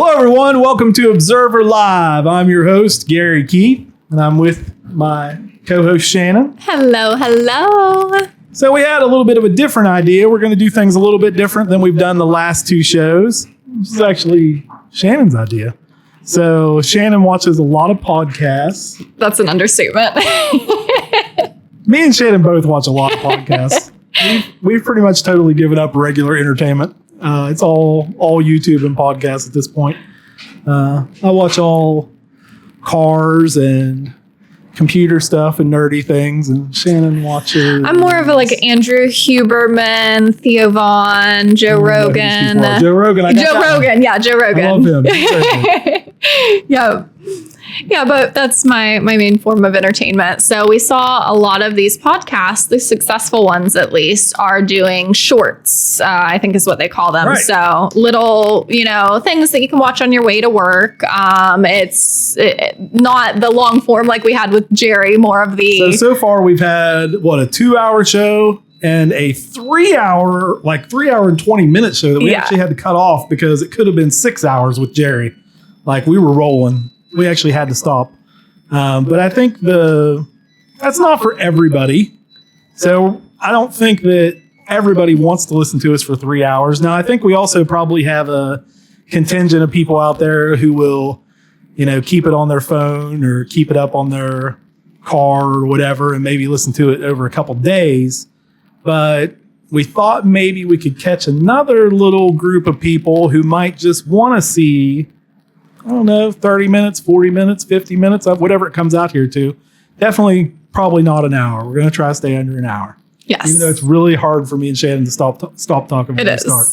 Hello, everyone. Welcome to Observer Live. I'm your host, Gary Keith, and I'm with my co-host, Shannon. Hello, hello. So we had a little bit of a different idea. We're going to do things a little bit different than we've done the last two shows. This is actually Shannon's idea. So Shannon watches a lot of podcasts. That's an understatement. Me and Shannon both watch a lot of podcasts. We've pretty much totally given up regular entertainment. It's all YouTube and podcasts at this point. I watch all cars and computer stuff and nerdy things, and Shannon watches. I'm more of a Andrew Huberman, Theo Vaughn, Joe Rogan. Joe Rogan. Joe Rogan. I love him. Yeah, but that's my main form of entertainment. So we saw a lot of these podcasts, the successful ones at least, are doing shorts, I think is what they call them. Right. So little, things that you can watch on your way to work. It's not the long form like we had with Jerry, more of the... So far we've had, a 2-hour show and a 3 hour and 20-minute show that we actually had to cut off because it could have been 6 hours with Jerry. We were rolling. We actually had to stop. But I think that's not for everybody. So I don't think that everybody wants to listen to us for 3 hours. Now, I think we also probably have a contingent of people out there who will, keep it on their phone or keep it up on their car or whatever and maybe listen to it over a couple days. But we thought maybe we could catch another little group of people who might just want to see, 30 minutes, 40 minutes, 50 minutes, whatever it comes out here to. Definitely probably not an hour. We're going to try to stay under an hour. Yes. Even though it's really hard for me and Shannon to stop talking when we start.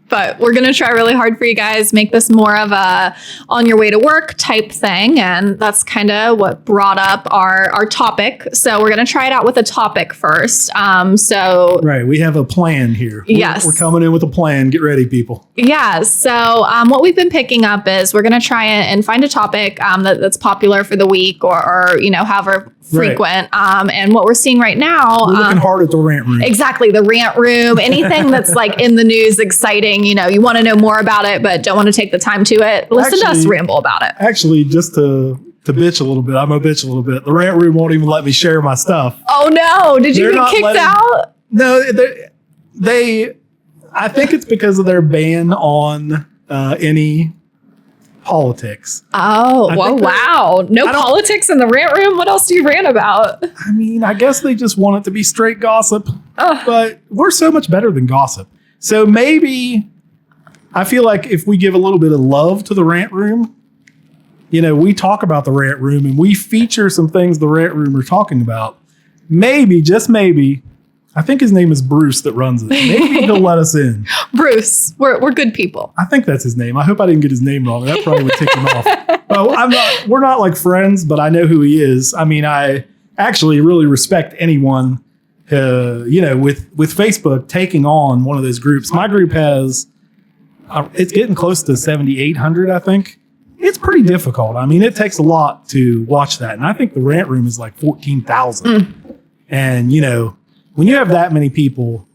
But we're going to try really hard for you guys, make this more of a on your way to work type thing. And that's kind of what brought up our topic. So we're going to try it out with a topic first. Right. We have a plan here. Yes. We're coming in with a plan. Get ready, people. Yeah. So what we've been picking up is we're going to try and find a topic that's popular for the week or however frequent. Right. And what we're seeing right now. We're looking hard at the rant room. Exactly. The rant room, anything that's in the news, exciting, you want to know more about it, but don't want to take the time to it. Listen to us ramble about it. Actually, just to bitch a little bit, I'm going to bitch a little bit. The rant room won't even let me share my stuff. Oh no. Did you get kicked out? No, I think it's because of their ban on any politics. Oh, wow. No politics in the rant room? What else do you rant about? I guess they just want it to be straight gossip. But we're so much better than gossip. So maybe I feel like if we give a little bit of love to the rant room, we talk about the rant room and we feature some things the rant room are talking about. Maybe, just maybe, I think his name is Bruce that runs it. Maybe he'll let us in. Bruce, we're good people. I think that's his name. I hope I didn't get his name wrong. That probably would tick him off. Well, we're not friends, but I know who he is. I actually really respect anyone, with Facebook taking on one of those groups. My group has, it's getting close to 7,800, I think. It's pretty difficult. It takes a lot to watch that. And I think the rant room is 14,000. And, when you have that many people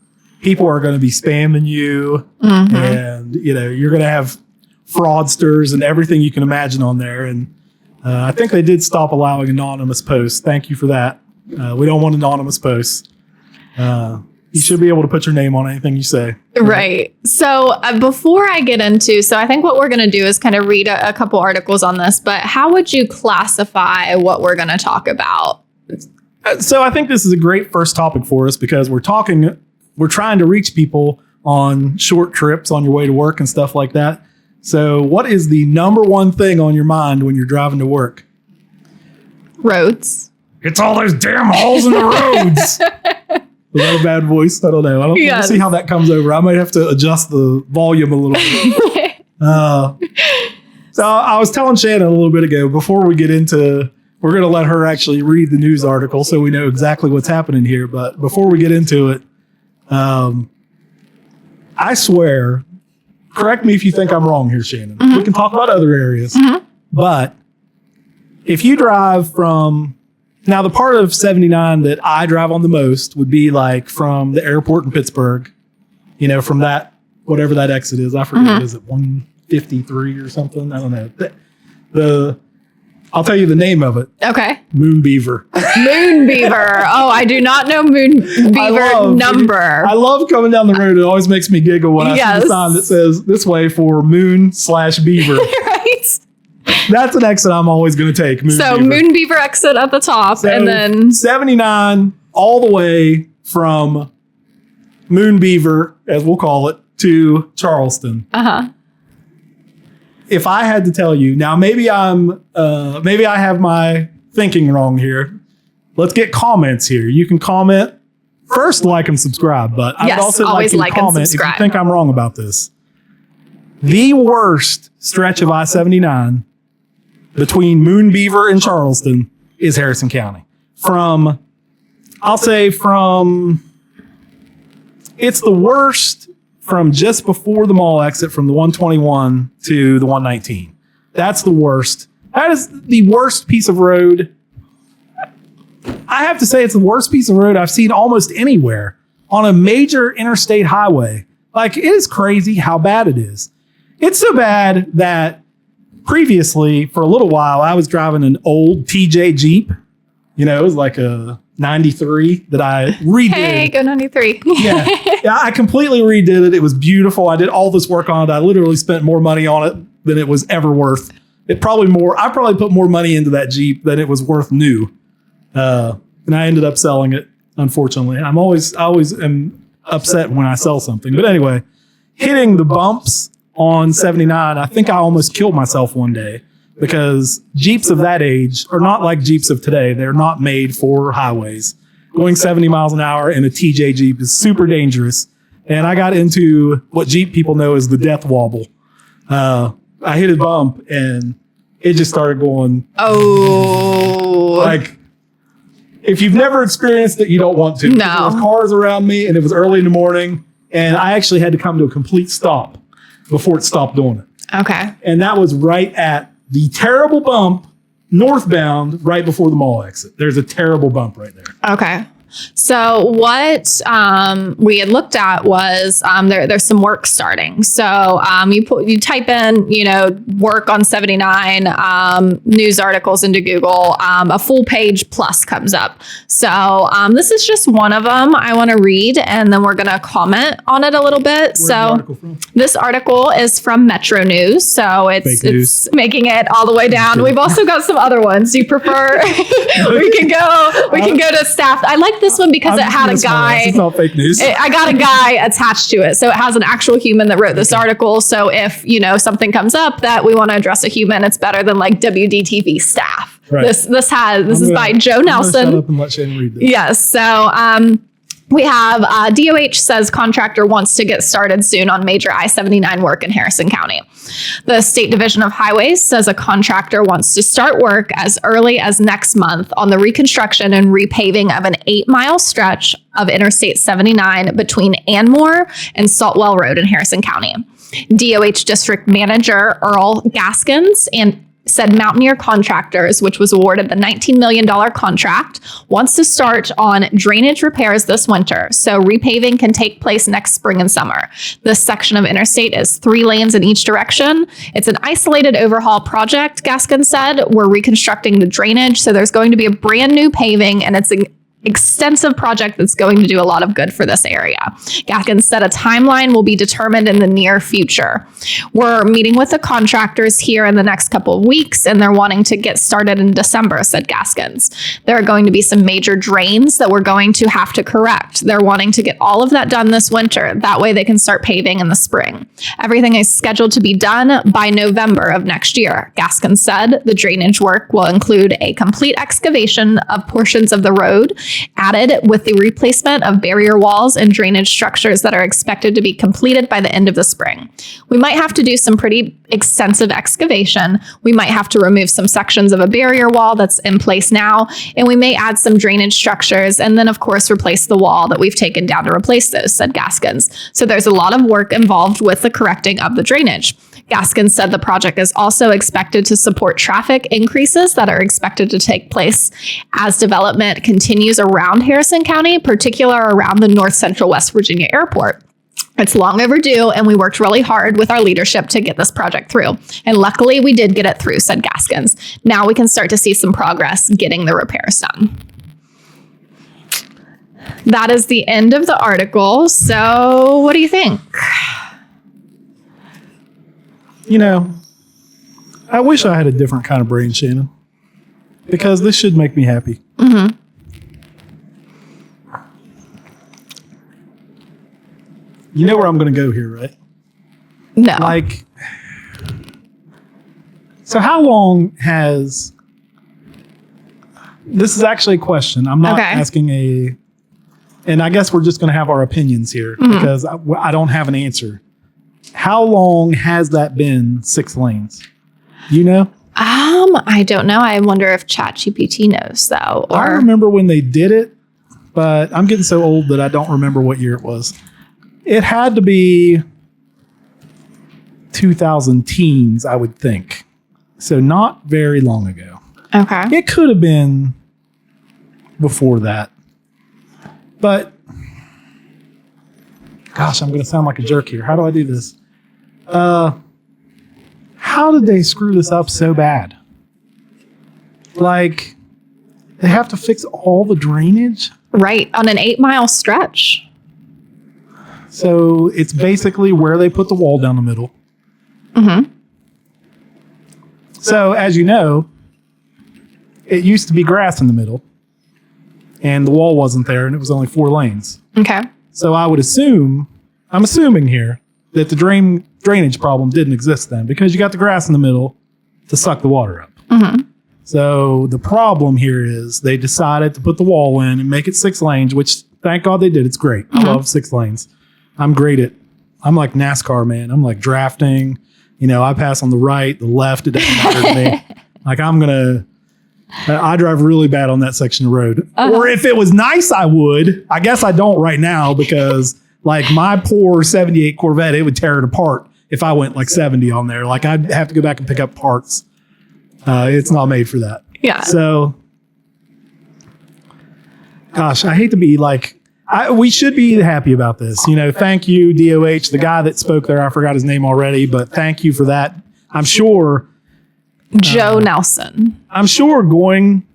are going to be spamming you, and you're going to have fraudsters and everything you can imagine on there. And I think they did stop allowing anonymous posts. Thank you for that. We don't want anonymous posts. You should be able to put your name on anything you say. Right. So before I get into, I think what we're going to do is kind of read a couple articles on this, but how would you classify what we're going to talk about? So I think this is a great first topic for us because we're trying to reach people on short trips on your way to work and stuff like that. So what is the number one thing on your mind when you're driving to work? Roads. It's all those damn holes in the roads. Was that a bad voice? I don't know. We'll see how that comes over. I might have to adjust the volume a little bit. So I was telling Shannon a little bit ago, before we get into, we're going to let her actually read the news article so we know exactly what's happening here. But before we get into it, I swear, correct me if you think I'm wrong here, Shannon. Mm-hmm. We can talk about other areas. Mm-hmm. But if you drive from, now the part of 79 that I drive on the most would be from the airport in Pittsburgh, from that, whatever that exit is. I forget, mm-hmm. Is it 150 53 or something. I don't know. I'll tell you the name of it. Okay. Moon beaver. Moon beaver. Oh, I do not know moon beaver number. I love coming down the road. It always makes me giggle when I see the sign that says this way for moon/beaver. Right. That's an exit I'm always going to take. Moon beaver exit at the top. So and then 79 all the way from Moon Beaver, as we'll call it, to Charleston. If I had to tell you, now maybe maybe I have my thinking wrong here. Let's get comments here. You can comment first, like and subscribe, but I would also like you to comment if you think I'm wrong about this. The worst stretch of I-79 between Moon Beaver and Charleston is Harrison County. It's the worst from just before the mall exit from the 121 to the 119. That's the worst. That is the worst piece of road. I have to say it's the worst piece of road I've seen almost anywhere on a major interstate highway. Like, it is crazy how bad it is. It's so bad that previously, for a little while, I was driving an old TJ Jeep. You know, it was like a 93 that I redid. Hey, go 93. Yeah, I completely redid it. It was beautiful. I did all this work on it. I literally spent more money on it than it was ever worth. I probably put more money into that Jeep than it was worth new. And I ended up selling it, unfortunately. I always am upset when I sell something. But anyway, hitting the bumps on 79, I think I almost killed myself one day. Because Jeeps of that age are not like Jeeps of today. They're not made for highways. Going 70 miles an hour in a TJ Jeep is super dangerous. And I got into what Jeep people know as the death wobble. I hit a bump and it just started going. Oh. Like, if you've never experienced it, you don't want to. No. There was cars around me and it was early in the morning. And I actually had to come to a complete stop before it stopped doing it. Okay. And that was right at the terrible bump northbound right before the mall exit. There's a terrible bump right there. Okay. So what we had looked at was there's some work starting. So you type in, work on 79 news articles into Google, a full page plus comes up. So this is just one of them I want to read, and then we're going to comment on it a little bit. Where's the article from? This article is from MetroNews. So it's making it all the way down. We've also got some other ones. Do you prefer? we can go to staff. I like this one because it had a guy. It's not fake news. I got a guy attached to it. So it has an actual human that wrote this article. So if, something comes up that we want to address a human, it's better than like WDTV staff. Right. This is by Joe Nelson. Shut up and let Shannon read this. Yes. So, we have DOH says contractor wants to get started soon on major I-79 work in Harrison County. The State Division of Highways says a contractor wants to start work as early as next month on the reconstruction and repaving of an 8-mile stretch of Interstate 79 between Anmoore and Saltwell Road in Harrison County. DOH District Manager Earl Gaskins said Mountaineer Contractors, which was awarded the $19 million contract, wants to start on drainage repairs this winter, so repaving can take place next spring and summer. This section of interstate is 3 lanes in each direction. It's an isolated overhaul project, Gaskin said. We're reconstructing the drainage, so there's going to be a brand new paving, and it's an extensive project that's going to do a lot of good for this area. Gaskins said a timeline will be determined in the near future. We're meeting with the contractors here in the next couple of weeks, and they're wanting to get started in December, said Gaskins. There are going to be some major drains that we're going to have to correct. They're wanting to get all of that done this winter. That way they can start paving in the spring. Everything is scheduled to be done by November of next year. Gaskins said the drainage work will include a complete excavation of portions of the road, added with the replacement of barrier walls and drainage structures that are expected to be completed by the end of the spring. We might have to do some pretty extensive excavation. We might have to remove some sections of a barrier wall that's in place now, and we may add some drainage structures, and then of course replace the wall that we've taken down to replace those, said Gaskins. So there's a lot of work involved with the correcting of the drainage. Gaskins said the project is also expected to support traffic increases that are expected to take place as development continues around Harrison County, particularly around the North Central West Virginia Airport. It's long overdue, and we worked really hard with our leadership to get this project through. And luckily, we did get it through, said Gaskins. Now we can start to see some progress getting the repairs done. That is the end of the article. So what do you think? You know, I wish I had a different kind of brain, Shannon, because this should make me happy. Mm-hmm. You know where I'm going to go here, right? No. Like, so how long has, this is actually a question. I'm not asking and I guess we're just going to have our opinions here because I don't have an answer. How long has that been 6 lanes? You know? I don't know. I wonder if ChatGPT knows though. Or I remember when they did it, but I'm getting so old that I don't remember what year it was. It had to be 2000 teens, I would think. So not very long ago. Okay. It could have been before that. But, gosh, I'm going to sound like a jerk here. How do I do this? How did they screw this up so bad? Like, they have to fix all the drainage? Right. On an 8-mile stretch. So it's basically where they put the wall down the middle. Mm-hmm. So as you know, it used to be grass in the middle and the wall wasn't there and it was only 4 lanes. Okay. So I'm assuming here that the drainage problem didn't exist then because you got the grass in the middle to suck the water up. Mm-hmm. So the problem here is they decided to put the wall in and make it 6 lanes, which thank God they did. It's great. Mm-hmm. I love 6 lanes. I'm like NASCAR, man. I'm like drafting. You know, I pass on the right, the left. It doesn't matter to me. Like I drive really bad on that section of road. Or if it was nice, I would. I guess I don't right now because like my poor 78 Corvette, it would tear it apart if I went like 70 on there. Like I'd have to go back and pick up parts. It's not made for that. Yeah. So, gosh, I hate to be like, we should be happy about this. You know, thank you, DOH, the guy that spoke there. I forgot his name already, but thank you for that. I'm sure. Joe Nelson. I'm sure going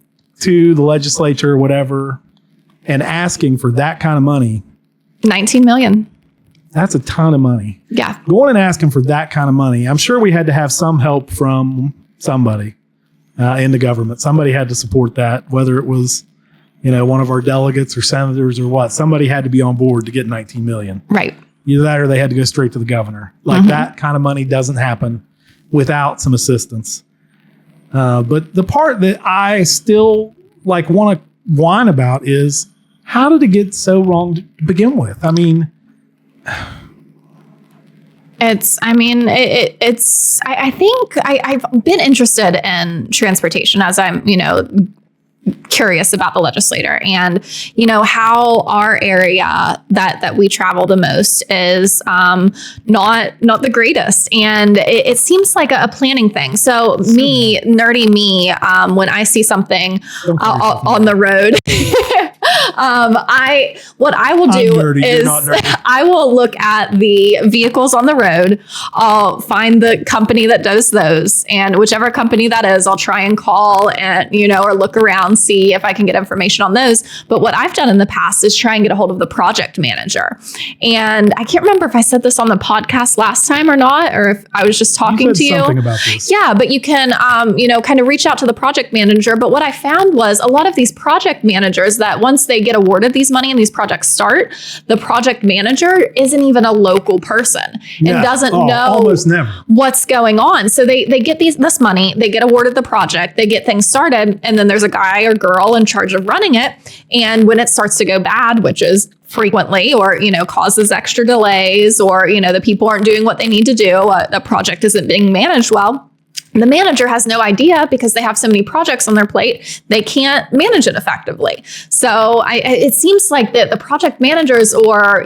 to the legislature or whatever and asking for that kind of money. $19 million. That's a ton of money. Yeah. Going and asking for that kind of money. I'm sure we had to have some help from somebody in the government. Somebody had to support that, whether it was, you know, one of our delegates or senators or what. Somebody had to be on board to get $19 million. Right. Either that or they had to go straight to the governor. Like that kind of money doesn't happen without some assistance. But the part that I still like want to whine about is how did it get so wrong to begin with? I mean, I think I've been interested in transportation as I'm, you know, curious about the legislator and, you know, how our area that we travel the most is not the greatest. And it seems like a planning thing. So nerdy me, when I see something on the road, what I will do is I will look at the vehicles on the road. I'll find the company that does those, and whichever company that is, I'll try and call and, you know, or look around, see if I can get information on those. But what I've done in the past is try and get a hold of the project manager. And I can't remember if I said this on the podcast last time or not, or if I was just talking to you. Something about this. Yeah, but you can, you know, kind of reach out to the project manager. But what I found was a lot of these project managers that once they get awarded these money and these projects start, the project manager isn't even a local person and doesn't know what's going on. So they get this money, they get awarded the project, they get things started, and then there's a guy or girl in charge of running it. And when it starts to go bad, which is frequently, or, you know, causes extra delays, or, you know, the people aren't doing what they need to do, the project isn't being managed well, The manager has no idea because they have so many projects on their plate, they can't manage it effectively. So it seems like the project managers or,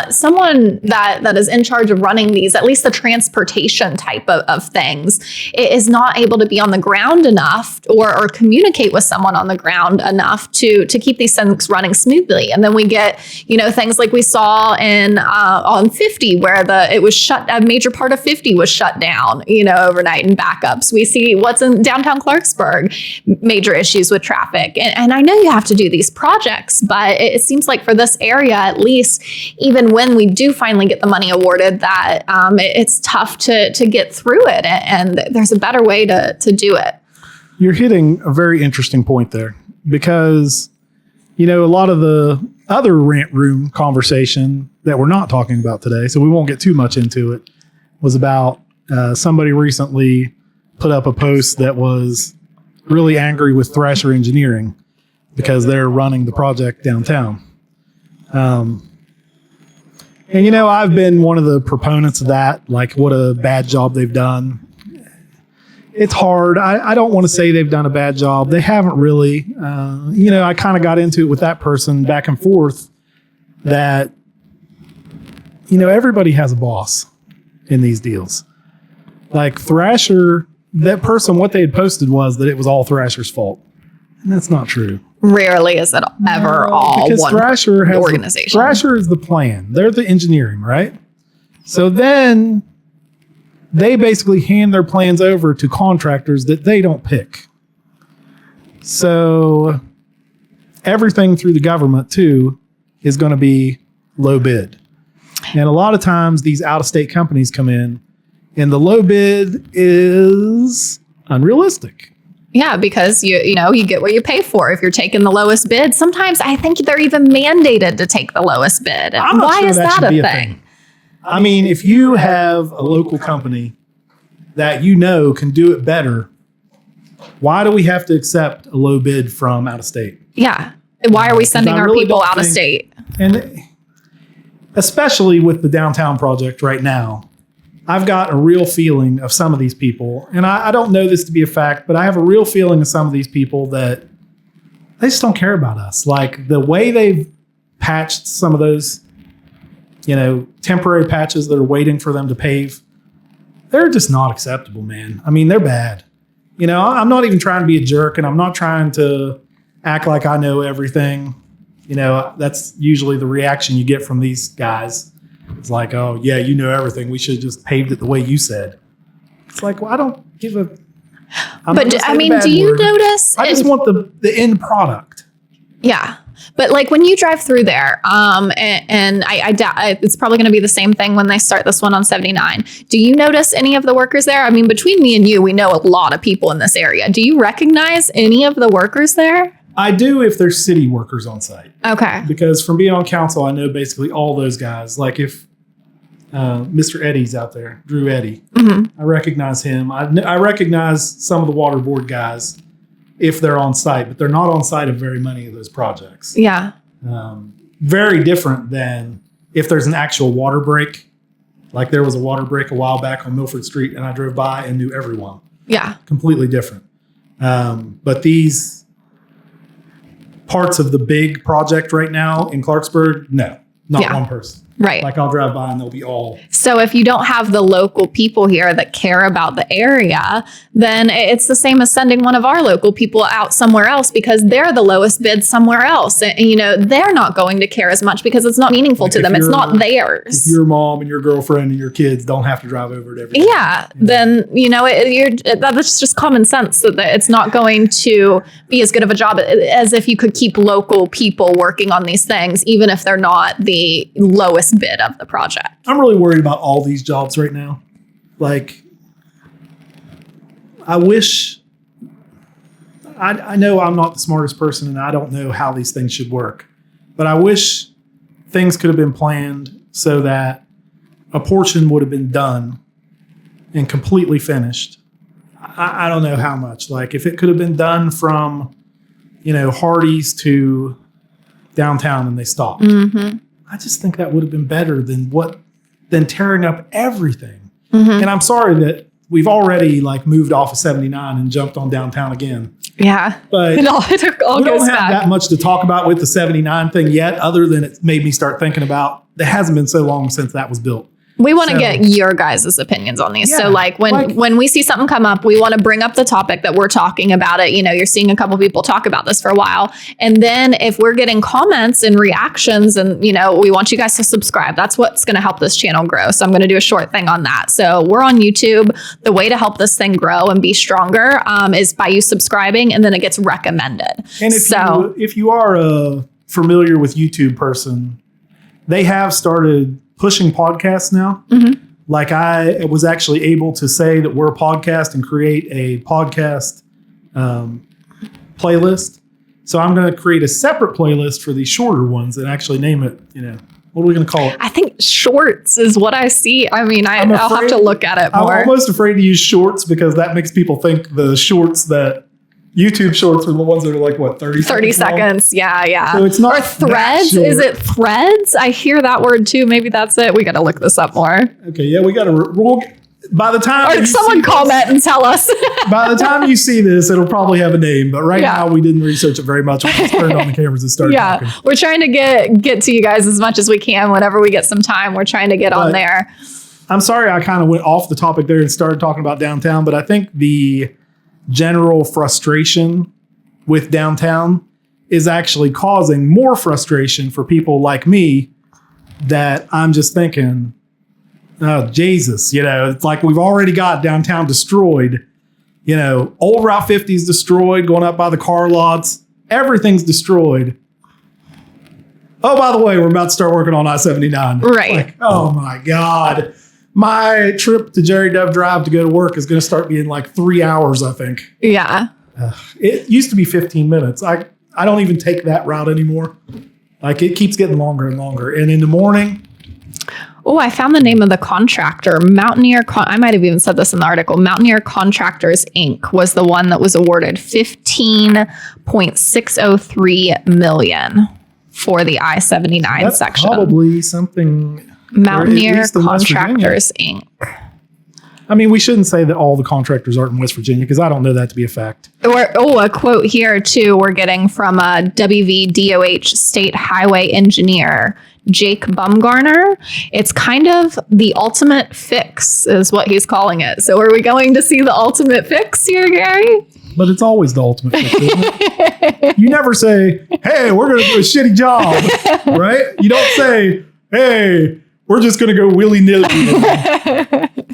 someone that is in charge of running these, at least the transportation type of things, is not able to be on the ground enough or communicate with someone on the ground enough to keep these things running smoothly. And then we get, things like we saw on 50 where it was shut, a major part of 50 was shut down, overnight and backups. We see what's in downtown Clarksburg, major issues with traffic. And I know you have to do these projects, but it seems like for this area, at least, even when we do finally get the money awarded, that it's tough to get through it. And there's a better way to do it. You're hitting a very interesting point there because, a lot of the other rant room conversation that we're not talking about today, so we won't get too much into it, was about somebody recently put up a post that was really angry with Thrasher Engineering because they're running the project downtown. And, I've been one of the proponents of that, like what a bad job they've done. It's hard. I don't want to say they've done a bad job. They haven't really. I kind of got into it with that person back and forth that, everybody has a boss in these deals. Like Thrasher, that person, what they had posted was that it was all Thrasher's fault. And that's not true. Rarely is it ever all one Thrasher has organization. Thrasher is the plan. They're the engineering, right? So then they basically hand their plans over to contractors that they don't pick. So everything through the government, too, is going to be low bid. And a lot of times these out-of-state companies come in and the low bid is unrealistic. Yeah, because you get what you pay for. If you're taking the lowest bid, sometimes I think they're even mandated to take the lowest bid. Why is that a thing? I mean, if you have a local company that can do it better, why do we have to accept a low bid from out of state? Yeah. Why are we sending our people out of state? And especially with the downtown project right now, I've got a real feeling of some of these people, and I don't know this to be a fact, but I have a real feeling of some of these people that they just don't care about us. Like the way they've patched some of those, temporary patches that are waiting for them to pave, they're just not acceptable, man. I mean, they're bad. I'm not even trying to be a jerk, and I'm not trying to act like I know everything. That's usually the reaction you get from these guys. It's like, oh, yeah, you know everything. We should have just paved it the way you said. It's like, well, I don't give a... do you notice... I just want the end product. Yeah. But like when you drive through there, and I doubt it's probably going to be the same thing when they start this one on 79. Do you notice any of the workers there? I mean, between me and you, we know a lot of people in this area. Do you recognize any of the workers there? I do if there's city workers on site. Okay. Because from being on council, I know basically all those guys. Like if Mr. Eddie's out there, Drew Eddy, I recognize him. I recognize some of the water board guys if they're on site, but they're not on site of very many of those projects. Yeah. Very different than if there's an actual water break. Like there was a water break a while back on Milford Street and I drove by and knew everyone. Yeah. Completely different. But these parts of the big project right now in Clarksburg, no, not one person. Right. Like I'll drive by and they'll be all. So if you don't have the local people here that care about the area, then it's the same as sending one of our local people out somewhere else because they're the lowest bid somewhere else. And, they're not going to care as much because it's not meaningful to them. It's not theirs. If your mom and your girlfriend and your kids don't have to drive over it every day. Yeah. Then, that's just common sense that it's not going to be as good of a job as if you could keep local people working on these things, even if they're not the lowest bid of the project. I'm really worried about all these jobs right now. Like, I wish, I know I'm not the smartest person and I don't know how these things should work, but I wish things could have been planned so that a portion would have been done and completely finished. I don't know how much. Like, if it could have been done from, Hardee's to downtown and they stopped. Mm-hmm. I just think that would have been better than tearing up everything. Mm-hmm. And I'm sorry that we've already like moved off of 79 and jumped on downtown again. Yeah. But it all we goes don't have back. that much to talk about with the 79 thing yet, other than it made me start thinking about, it hasn't been so long since that was built. We want to get your guys' opinions on these. Yeah, so like when we see something come up, we want to bring up the topic that we're talking about it. You know, you're seeing a couple people talk about this for a while. And then if we're getting comments and reactions and, you know, we want you guys to subscribe. That's what's going to help this channel grow. So I'm going to do a short thing on that. So we're on YouTube. The way to help this thing grow and be stronger is by you subscribing, and then it gets recommended. And if you are a familiar with YouTube person, they have started pushing podcasts now. Mm-hmm. Like I was actually able to say that we're a podcast and create a podcast playlist. So I'm going to create a separate playlist for these shorter ones and actually name it, you know, what are we going to call it? I think shorts is what I see. I mean, I'll have to look at it more. I'm almost afraid to use shorts because that makes people think the shorts that YouTube shorts are the ones that are like, what, 30 seconds. Yeah. So it's not. Or threads. Is it threads? I hear that word too. Maybe that's it. We got to look this up more. Okay. Yeah. We got to. By the time. Or someone comment and tell us. By the time you see this, it'll probably have a name. But right now, we didn't research it very much. We just turned on the cameras and started talking. We're trying to get to you guys as much as we can. Whenever we get some time, we're trying to get on there. I'm sorry I kind of went off the topic there and started talking about downtown. But I think the general frustration with downtown is actually causing more frustration for people like me, that I'm just thinking, oh, Jesus, you know, it's like we've already got downtown destroyed. You know, old Route 50 is destroyed, going up by the car lots. Everything's destroyed. Oh, by the way, we're about to start working on I79. Right. Like, oh my God. My trip to Jerry Dove Drive to go to work is going to start being like 3 hours, I think. Yeah. It used to be 15 minutes. I don't even take that route anymore. Like it keeps getting longer and longer. And in the morning. Oh, I found the name of the contractor. I might have even said this in the article. Mountaineer Contractors, Inc. was the one that was awarded $15.603 million for the I-79 section. Probably something. Mountaineer Contractors, Inc. I mean, we shouldn't say that all the contractors aren't in West Virginia because I don't know that to be a fact. A quote here, too, we're getting from a WVDOH State Highway Engineer, Jake Bumgarner. It's kind of the ultimate fix is what he's calling it. So are we going to see the ultimate fix here, Gary? But it's always the ultimate fix, isn't it? You never say, hey, we're going to do a shitty job, right? You don't say, hey, we're just going to go willy-nilly.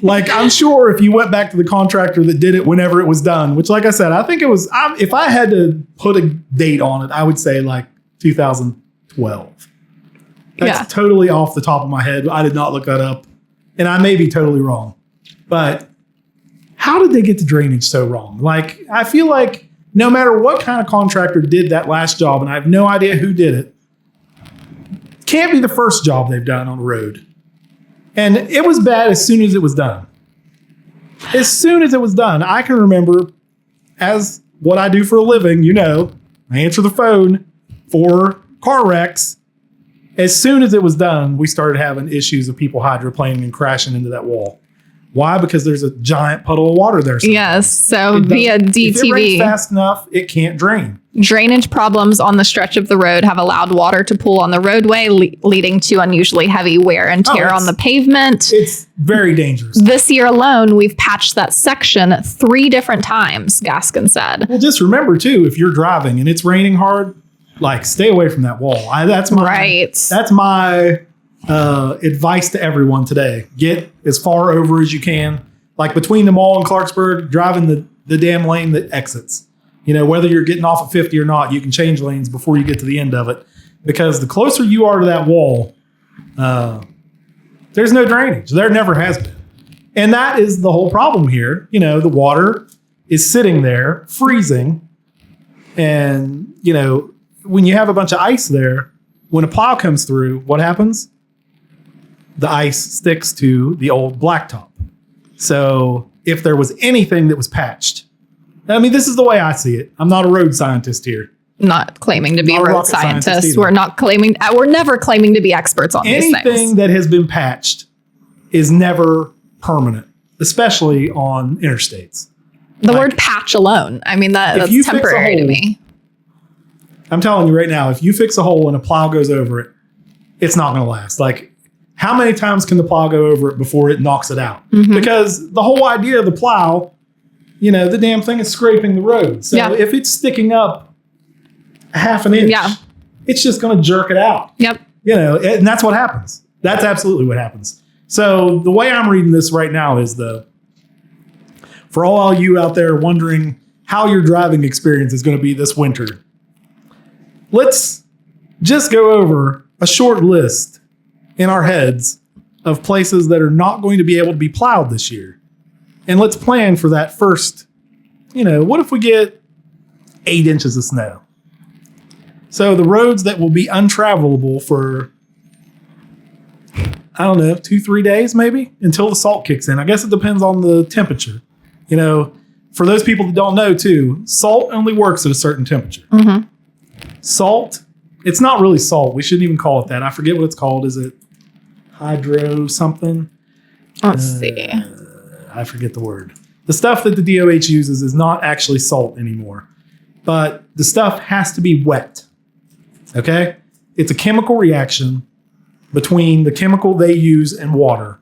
Like, I'm sure if you went back to the contractor that did it whenever it was done, which, like I said, I think it was, if I had to put a date on it, I would say like 2012. That's totally off the top of my head. I did not look that up. And I may be totally wrong. But how did they get the drainage so wrong? Like, I feel like no matter what kind of contractor did that last job, and I have no idea who did it, can't be the first job they've done on the road. And it was bad as soon as it was done. As soon as it was done, I can remember, as what I do for a living, you know, I answer the phone for car wrecks. As soon as it was done, we started having issues of people hydroplaning and crashing into that wall. Why? Because there's a giant puddle of water there. Yes. So via DTV. If it rains fast enough, it can't drain. Drainage problems on the stretch of the road have allowed water to pool on the roadway, leading to unusually heavy wear and tear on the pavement. It's very dangerous. This year alone, we've patched that section 3 different times, Gaskin said. Well, just remember, too, if you're driving and it's raining hard, like, stay away from that wall. That's my advice to everyone today. Get as far over as you can. Like between the mall and Clarksburg, driving the damn lane that exits. You know, whether you're getting off at 50 or not, you can change lanes before you get to the end of it. Because the closer you are to that wall, there's no drainage. There never has been. And that is the whole problem here. You know, the water is sitting there, freezing. And, you know, when you have a bunch of ice there, when a plow comes through, what happens? The ice sticks to the old blacktop. So if there was anything that was patched, I mean, this is the way I see it. I'm not a road scientist here. Not claiming to be road scientists. We're never claiming to be experts on these things. Anything that has been patched is never permanent. especially on interstates. The word patch alone. I mean, that's temporary to me. I'm telling you right now, if you fix a hole and a plow goes over it, it's not going to last. Like, how many times can the plow go over it before it knocks it out? Mm-hmm. Because the whole idea of the plow, the damn thing is scraping the road. So if it's sticking up a half an inch, it's just going to jerk it out. Yep. And that's what happens. That's absolutely what happens. So the way I'm reading this right now is for all you out there wondering how your driving experience is going to be this winter, let's just go over a short list in our heads of places that are not going to be able to be plowed this year. And let's plan for that first, what if we get 8 inches of snow? So the roads that will be untravelable for, I don't know, 2-3 days maybe until the salt kicks in. I guess it depends on the temperature. For those people that don't know too, salt only works at a certain temperature. Mm-hmm. Salt, it's not really salt. We shouldn't even call it that. I forget what it's called. Is it hydro something? Let's see. I forget the word. The stuff that the DOH uses is not actually salt anymore, but the stuff has to be wet. Okay? It's a chemical reaction between the chemical they use and water.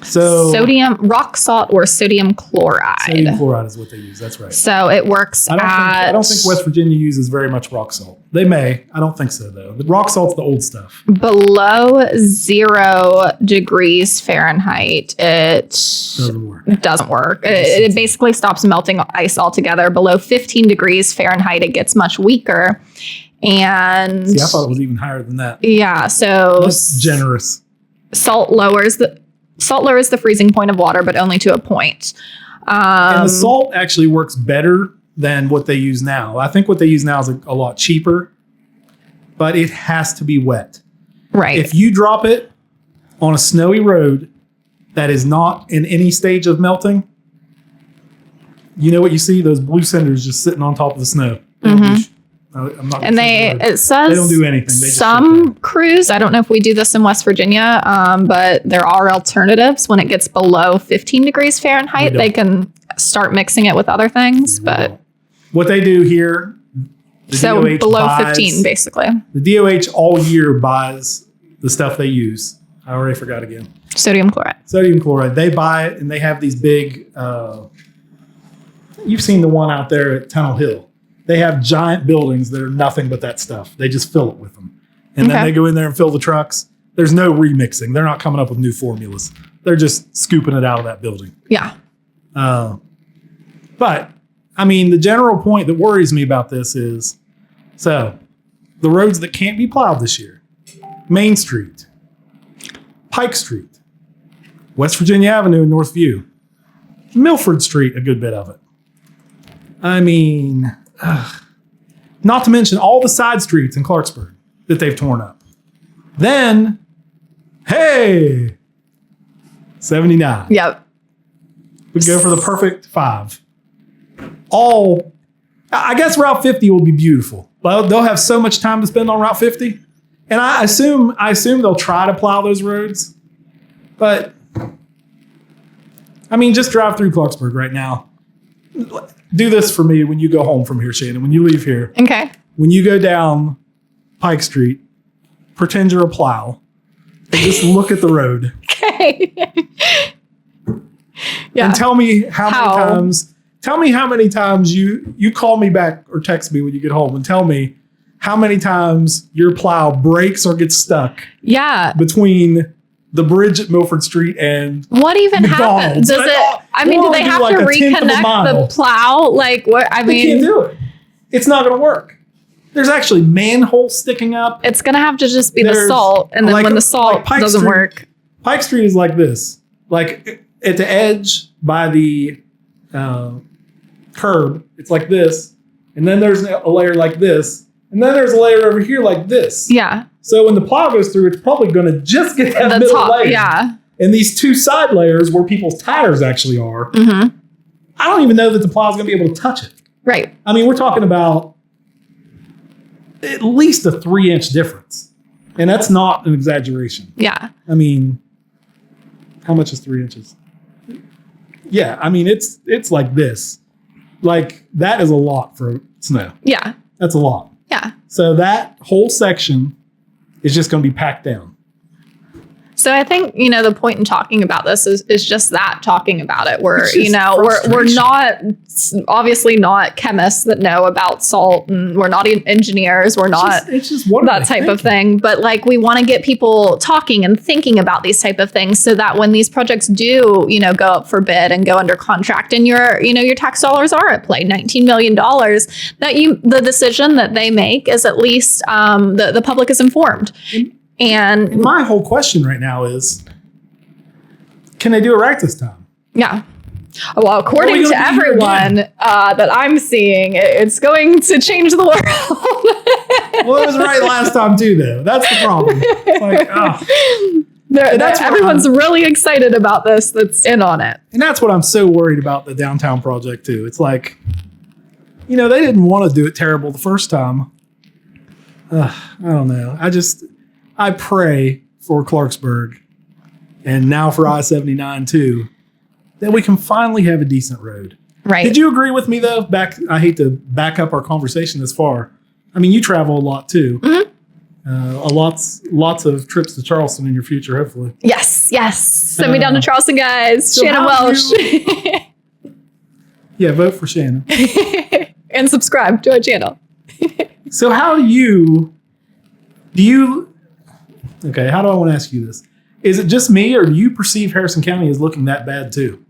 So sodium, rock salt, or sodium chloride. Sodium chloride is what they use. That's right. So it works I don't think West Virginia uses very much rock salt. They may. I don't think so, though. The rock salt's the old stuff. Below 0 degrees Fahrenheit, it doesn't work. It basically stops melting ice altogether. Below 15 degrees Fahrenheit, it gets much weaker. And see, I thought it was even higher than that. Yeah, so that's generous. Salt lowers the freezing point of water, but only to a point. And the salt actually works better than what they use now. I think what they use now is a lot cheaper, but it has to be wet. Right. If you drop it on a snowy road that is not in any stage of melting, you know what you see? Those blue cinders just sitting on top of the snow. Mm-hmm. It says they don't do anything. They some crews, I don't know if we do this in West Virginia, but there are alternatives. When it gets below 15 degrees Fahrenheit, they can start mixing it with other things. But what they do here, so DOH below 15, basically. The DOH all year buys the stuff they use. I already forgot again. Sodium chloride. Sodium chloride. They buy it, and they have these big. You've seen the one out there at Tunnel Hill. They have giant buildings that are nothing but that stuff. They just fill it with them. And then they go in there and fill the trucks. There's no remixing. They're not coming up with new formulas. They're just scooping it out of that building. Yeah. But, I mean, the general point that worries me about this is, so, the roads that can't be plowed this year. Main Street. Pike Street. West Virginia Avenue in Northview. Milford Street, a good bit of it. I mean... not to mention all the side streets in Clarksburg that they've torn up. Then, hey, 79. Yep. We go for the perfect 5. I guess Route 50 will be beautiful. They'll have so much time to spend on Route 50. And I assume they'll try to plow those roads. But, I mean, just drive through Clarksburg right now. Do this for me when you go home from here, Shannon. When you leave here. Okay. When you go down Pike Street, pretend you're a plow. And just look at the road. Okay. Yeah. And tell me how many times you call me back or text me when you get home and tell me how many times your plow breaks or gets stuck. Yeah. Between the bridge at Milford Street and what even happens? Do they have to reconnect the plow? Like what? I mean, you can't do it. It's not going to work. There's actually manholes sticking up. It's going to have to just be the salt, and then when the salt doesn't work, Pike Street is like this. Like at the edge by the curb, it's like this, and then there's a layer like this, and then there's a layer over here like this. Yeah. So when the plow goes through, it's probably going to just get that middle top layer. Yeah. And these 2 side layers where people's tires actually are, I don't even know that the plow is going to be able to touch it. Right. I mean, we're talking about at least a 3-inch difference. And that's not an exaggeration. Yeah. I mean, how much is 3 inches? Yeah, I mean, it's like this. Like, that is a lot for snow. Yeah. That's a lot. Yeah. So that whole section is just going to be packed down. So I think, the point in talking about this is just that, talking about it. We're not, obviously not chemists that know about salt, and we're not engineers. We're not it's just that type of thing. But like, we want to get people talking and thinking about these type of things so that when these projects do, go up for bid and go under contract, and your tax dollars are at play, $19 million, that the decision that they make is at least the public is informed. And my whole question right now is, can they do it right this time? Yeah. Well, according to everyone that I'm seeing, it's going to change the world. Well, it was right last time too, though. That's the problem. It's like, everyone's really excited about this that's in on it. And that's what I'm so worried about the downtown project too. It's like, they didn't want to do it terrible the first time. I don't know. I pray for Clarksburg, and now for I79 too, that we can finally have a decent road. Right. Did you agree with me though? I hate to back up our conversation this far. I mean, you travel a lot too. Mm-hmm. Lots of trips to Charleston in your future, hopefully. Yes. Send me down to Charleston, guys. So Shannon Welsh. Yeah, vote for Shannon. And subscribe to our channel. So how do you okay, how do I want to ask you this? Is it just me, or do you perceive Harrison County as looking that bad too?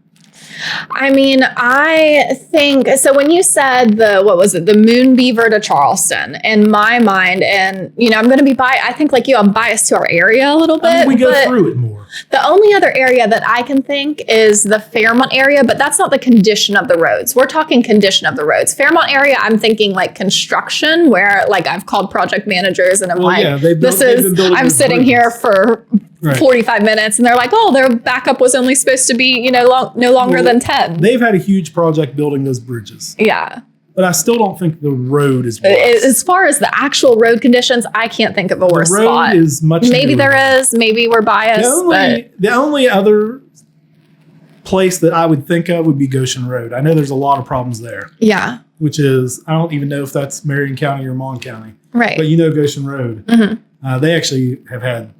I mean, I think, so when you said the Moon Beaver to Charleston, in my mind, and, I'm going to be I think like you, I'm biased to our area a little bit. We go through it more. The only other area that I can think is the Fairmont area, but that's not the condition of the roads. We're talking condition of the roads. Fairmont area, I'm thinking like construction, where like I've called project managers and I'm I'm sitting here for 45 minutes and they're like, oh, their backup was only supposed to be, no longer than 10. They've had a huge project building those bridges. Yeah. But I still don't think the road is worse. As far as the actual road conditions, I can't think of a worse spot. The road is much Maybe there is. Maybe we're biased. The only other place that I would think of would be Goshen Road. I know there's a lot of problems there. Yeah. Which is, I don't even know if that's Marion County or Mon County. Right. But Goshen Road. Mm-hmm. They actually have had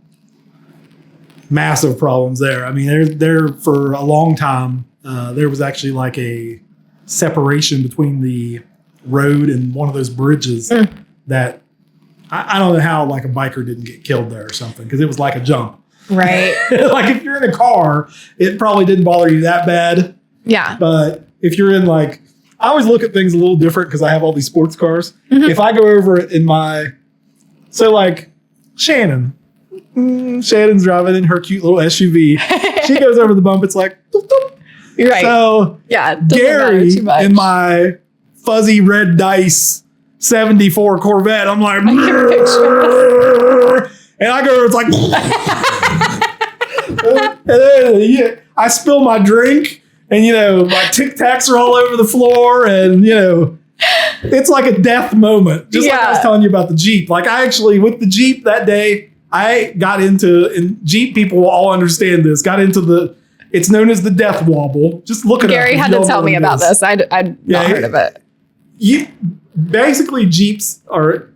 massive problems there. I mean, there for a long time, there was actually like a separation between the road and one of those bridges that I don't know how like a biker didn't get killed there or something, because it was like a jump. Right. Like if you're in a car, it probably didn't bother you that bad. Yeah. But if you're in I always look at things a little different because I have all these sports cars. Mm-hmm. If I go over it in Shannon, Shannon's driving in her cute little SUV. She goes over the bump. It's like, doop, doop. You're right. So yeah, Gary in my fuzzy red dice 74 Corvette, I'm like, and I go, it's like, and then I spill my drink, and my Tic Tacs are all over the floor, and it's like a death moment. Just like I was telling you about the Jeep. Like I actually, with the Jeep that day, I got into, and Jeep people will all understand this, it's known as the death wobble. Just look at it. Gary had to tell me about this. I'd not heard of it. Basically, Jeeps are,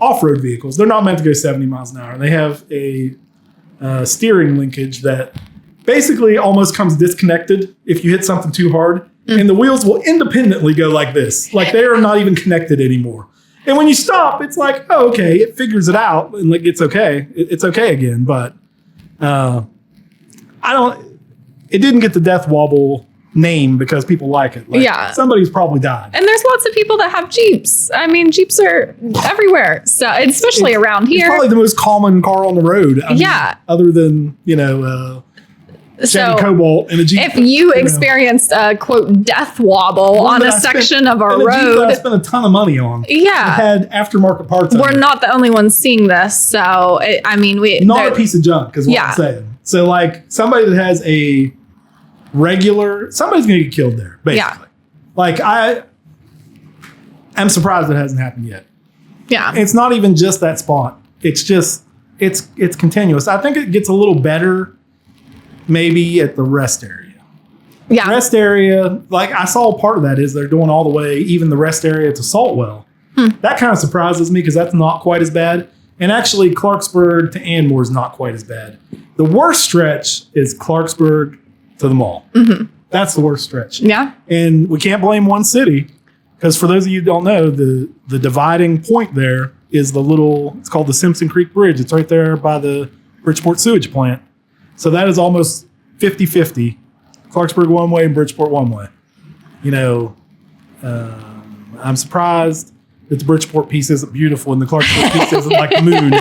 off-road vehicles. They're not meant to go 70 miles an hour. They have a steering linkage that basically almost comes disconnected if you hit something too hard. And the wheels will independently go like this. Like they are not even connected anymore. And when you stop, it's like, oh, okay, it figures it out. And like, it's okay. It's okay again. But it didn't get the death wobble name because people like it. Like, somebody's probably died. And there's lots of people that have Jeeps. I mean, Jeeps are everywhere. So especially around here. It's probably the most common car on the road. I mean, other than, Chevy Cobalt and a Jeep. If you experienced a quote death wobble on a section of our road, I spent a ton of money on. Yeah, it had aftermarket parts. We're not the only ones seeing this, so not a piece of junk is what I'm saying. So like somebody that has a somebody's gonna get killed there. Basically, like I'm surprised it hasn't happened yet. Yeah, it's not even just that spot. It's just it's continuous. I think it gets a little better. Maybe at the rest area. Yeah. Rest area, like I saw part of that is they're doing all the way, even the rest area to Saltwell. That kind of surprises me because that's not quite as bad. And actually, Clarksburg to Anmoore is not quite as bad. The worst stretch is Clarksburg to the mall. That's the worst stretch. Yeah. And we can't blame one city because for those of you who don't know, the dividing point there is it's called the Simpson Creek Bridge. It's right there by the Bridgeport sewage plant. So that is almost 50-50. Clarksburg one way and Bridgeport one way. You know, I'm surprised that the Bridgeport piece isn't beautiful and the Clarksburg piece isn't like the moon.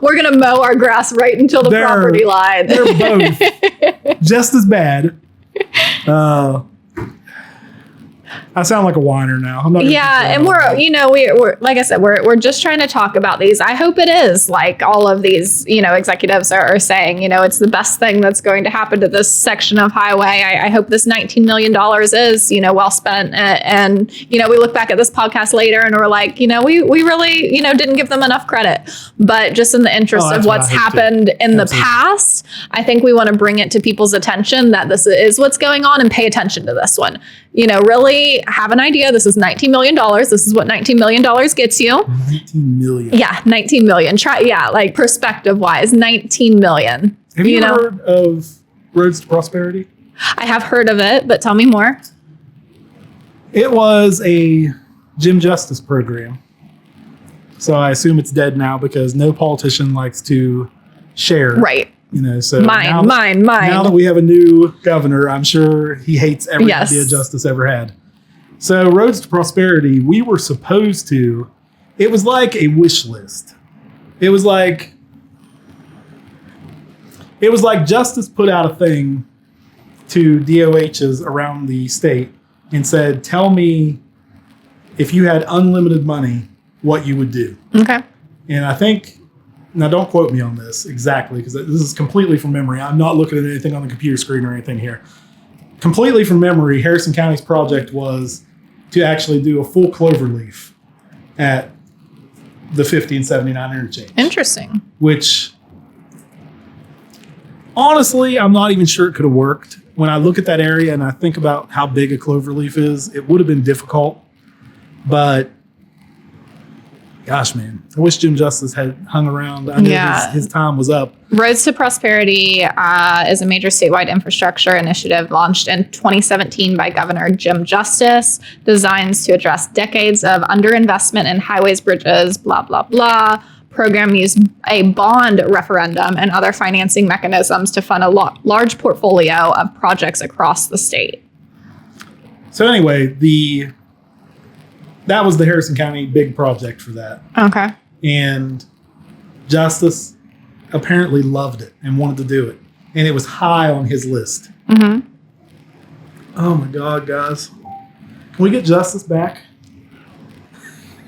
We're going to mow our grass right until the property line. They're both just as bad. I sound like a whiner now. I'm not. Yeah, and we're like I said, we're just trying to talk about these. I hope it is like all of these, executives are saying, it's the best thing that's going to happen to this section of highway. I hope this $19 million is, well spent. And we look back at this podcast later and we're like, we really, didn't give them enough credit. But just in the interest of what's happened in the past, I think we want to bring it to people's attention that this is what's going on and pay attention to this one. Really have an idea. This is $19 million. This is what $19 million gets you. 19 million. Yeah, 19 million. Like perspective wise, 19 million. Have you heard of Roads to Prosperity? I have heard of it, but tell me more. It was a Jim Justice program. So I assume it's dead now because no politician likes to share. Right. So mine. Now that we have a new governor, I'm sure he hates every idea Justice ever had. So Roads to Prosperity, we were supposed to, it was like a wish list. It was like Justice put out a thing to DOHs around the state and said, tell me if you had unlimited money, what you would do. Okay. And I think, now don't quote me on this exactly, because this is completely from memory. I'm not looking at anything on the computer screen or anything here. Completely from memory, Harrison County's project was to actually do a full clover leaf at the 50 and 79 interchange. Interesting. Which, honestly, I'm not even sure it could have worked. When I look at that area and I think about how big a clover leaf is, it would have been difficult. But gosh, man, I wish Jim Justice had hung around. I know his time was up. Roads to Prosperity is a major statewide infrastructure initiative launched in 2017 by Governor Jim Justice, designed to address decades of underinvestment in highways, bridges, blah, blah, blah. Program used a bond referendum and other financing mechanisms to fund a large portfolio of projects across the state. So anyway, that was the Harrison County big project for that. Okay. And Justice apparently loved it and wanted to do it. And it was high on his list. Mm-hmm. Oh my God, guys. Can we get Justice back?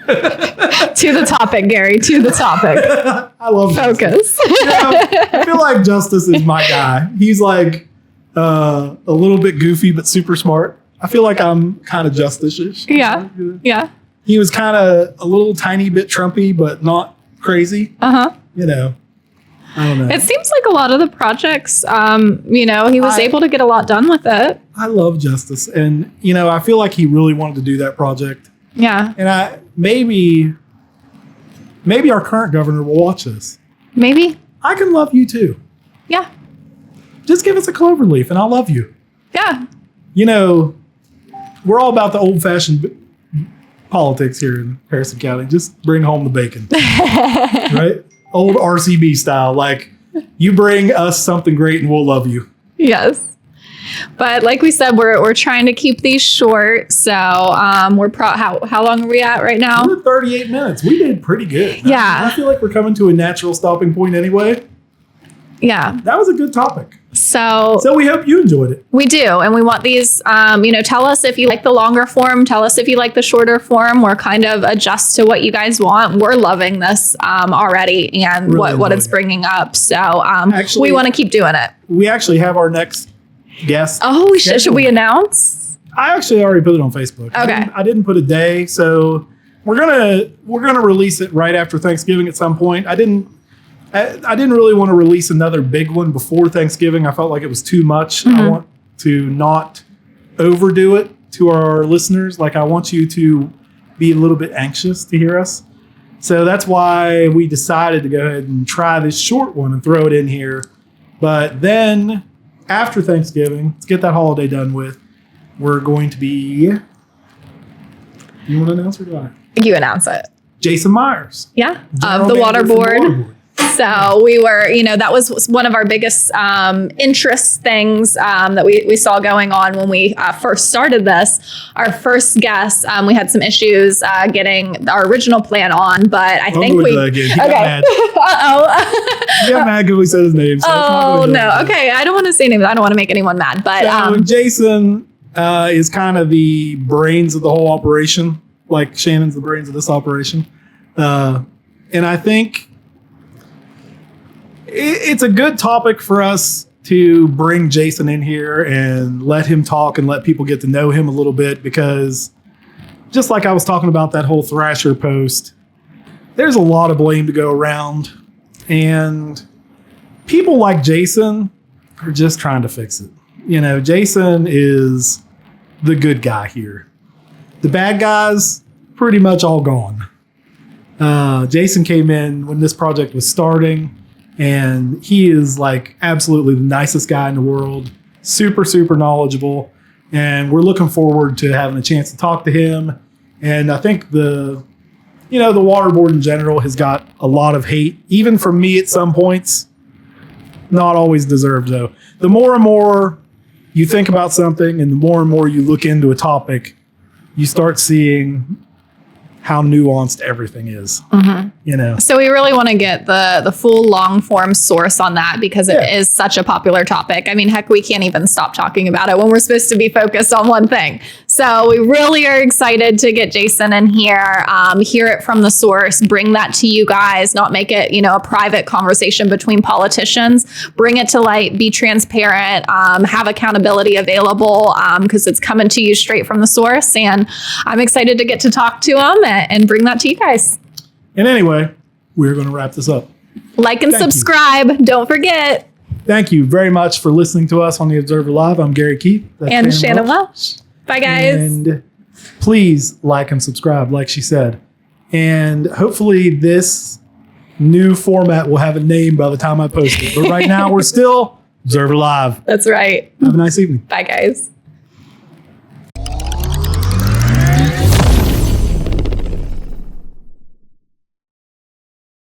To the topic, Gary, to the topic. I love Focus. I feel like Justice is my guy. He's like a little bit goofy, but super smart. I feel like I'm kind of Justice-ish. Yeah. Yeah. He was kind of a little tiny bit Trumpy, but not crazy. Uh-huh. I don't know. It seems like a lot of the projects, he was able to get a lot done with it. I love Justice. And, I feel like he really wanted to do that project. Yeah. And maybe our current governor will watch this. Maybe. I can love you too. Yeah. Just give us a clover leaf and I'll love you. Yeah. We're all about the old-fashioned politics here in Harrison County. Just bring home the bacon. Right? Old RCB style. Like, you bring us something great and we'll love you. Yes. But like we said, we're trying to keep these short. So we're how long are we at right now? We're 38 minutes. We did pretty good. Yeah. I feel like we're coming to a natural stopping point anyway. Yeah. That was a good topic. So we hope you enjoyed it. We do. And we want these, tell us if you like the longer form. Tell us if you like the shorter form. We're kind of adjust to what you guys want. We're loving this already and really what it's bringing up. So we want to keep doing it. We actually have our next guest. Oh, should we announce? I actually already put it on Facebook. Okay. I didn't put a day. So we're gonna release it right after Thanksgiving at some point. I didn't really want to release another big one before Thanksgiving. I felt like it was too much. Mm-hmm. to not overdo it to our listeners. Like, I want you to be a little bit anxious to hear us. So that's why we decided to go ahead and try this short one and throw it in here. But then after Thanksgiving, let's get that holiday done with. We're going to be... You want to announce or do I? You announce it. Jason Myers. Yeah. General Of the water manager for the board. water board. So we were, that was one of our biggest interest things that we saw going on when we first started this. Our first guest, we had some issues getting our original plan on, but I think we... Again. He got mad. Uh-oh. He got mad because we said his name. So Oh, no. Okay. I don't want to say names. I don't want to make anyone mad, but... So Jason is kind of the brains of the whole operation. Like, Shannon's the brains of this operation. And I think... It's a good topic for us to bring Jason in here and let him talk and let people get to know him a little bit, because just like I was talking about that whole Thrasher post, there's a lot of blame to go around, and people like Jason are just trying to fix it. Jason is the good guy here. The bad guys, pretty much all gone. Jason came in when this project was starting, and he is like absolutely the nicest guy in the world, super, super knowledgeable. And we're looking forward to having a chance to talk to him. And I think the water board in general has got a lot of hate, even from me at some points. Not always deserved, though. The more and more you think about something and the more and more you look into a topic, you start seeing how nuanced everything is. So we really want to get the full long form source on that, because it is such a popular topic. I mean, heck, we can't even stop talking about it when we're supposed to be focused on one thing. So we really are excited to get Jason in here, hear it from the source, bring that to you guys, not make it, a private conversation between politicians, bring it to light, be transparent, have accountability available, because it's coming to you straight from the source. And I'm excited to get to talk to him and bring that to you guys. And anyway, we're going to wrap this up. Like and subscribe. Don't forget. Thank you very much for listening to us on the Observer Live. I'm Gary Keith. And Shannon Welsh. Bye, guys. And please like and subscribe, like she said. And hopefully this new format will have a name by the time I post it. But right now, we're still Observer Live. That's right. Have a nice evening. Bye, guys.